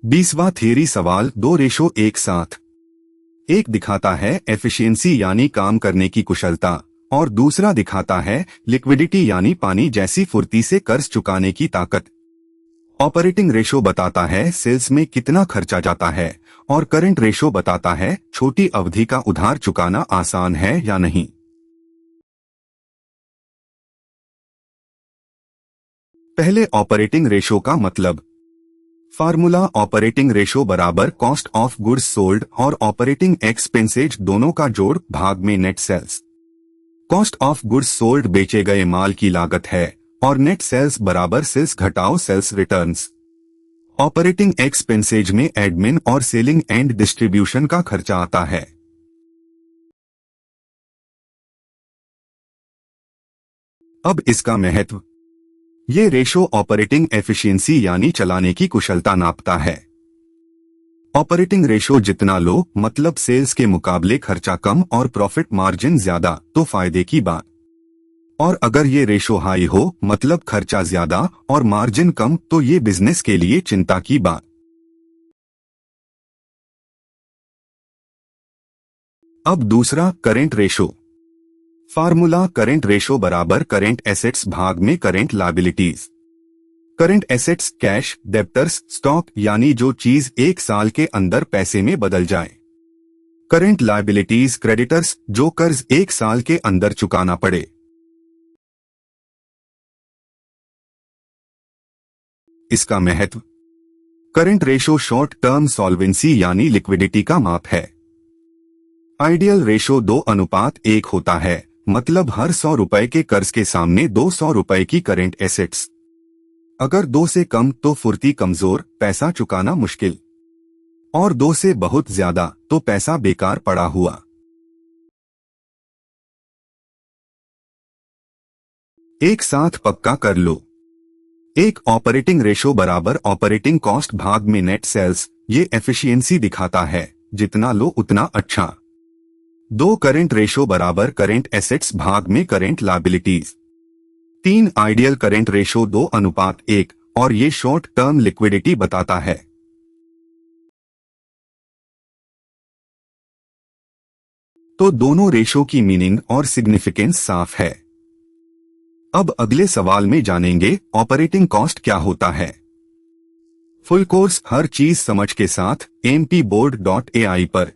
20वां theory सवाल 2:1 एक दिखाता है एफिशिएंसी यानी काम करने की कुशलता और दूसरा दिखाता है लिक्विडिटी यानी पानी जैसी फुर्ती से कर्ज चुकाने की ताकत। ऑपरेटिंग रेशो बताता है सेल्स में कितना खर्चा जाता है और करंट रेशो बताता है छोटी अवधि का उधार चुकाना आसान है या नहीं। पहले ऑपरेटिंग रेशो का मतलब। फार्मूला ऑपरेटिंग रेशो बराबर कॉस्ट ऑफ गुड्स सोल्ड और ऑपरेटिंग एक्सपेंसेज दोनों का जोड़ भाग में net sales. Cost of goods sold बेचे गए माल की लागत है और नेट सेल्स बराबर सेल्स घटाओ सेल्स रिटर्न्स। ऑपरेटिंग एक्सपेंसेज में एडमिन और सेलिंग एंड डिस्ट्रीब्यूशन का खर्चा आता है। अब इसका महत्व। ये रेशो ऑपरेटिंग एफिशिएंसी यानी चलाने की कुशलता नापता है। ऑपरेटिंग रेशो जितना लो मतलब सेल्स के मुकाबले खर्चा कम और प्रॉफिट मार्जिन ज्यादा तो फायदे की बात। और अगर ये रेशो हाई हो मतलब खर्चा ज्यादा और मार्जिन कम तो ये बिजनेस के लिए चिंता की बात। अब दूसरा current ratio. Formula current ratio बराबर करेंट एसेट्स भाग में current liabilities. Current assets cash, debtors, stock यानी जो चीज एक साल के अंदर पैसे में बदल जाए। करेंट लायबिलिटीज क्रेडिटर्स जो कर्ज एक साल के अंदर चुकाना पड़े। इसका महत्व। Current ratio short term solvency यानी लिक्विडिटी का माप है। आइडियल रेशो 2:1 होता है मतलब हर 100 रुपए के कर्ज के सामने 200 रुपए की करेंट एसेट्स। अगर 2 से कम तो फुर्ती कमजोर, पैसा चुकाना मुश्किल, और 2 से बहुत ज्यादा तो पैसा बेकार पड़ा हुआ। एक साथ पक्का कर लो। एक ऑपरेटिंग रेशो बराबर ऑपरेटिंग कॉस्ट भाग में नेट सेल्स, ये एफिशिएंसी दिखाता है, जितना लो उतना अच्छा। 2 करेंट रेशो बराबर करेंट एसेट्स भाग में current liabilities. 3 ideal current ratio 2:1 और ये शॉर्ट टर्म लिक्विडिटी बताता है। तो दोनों रेशो की मीनिंग और सिग्निफिकेंस साफ है। अब अगले सवाल में जानेंगे ऑपरेटिंग कॉस्ट क्या होता है। फुल कोर्स हर चीज समझ के साथ mp board.ai पर।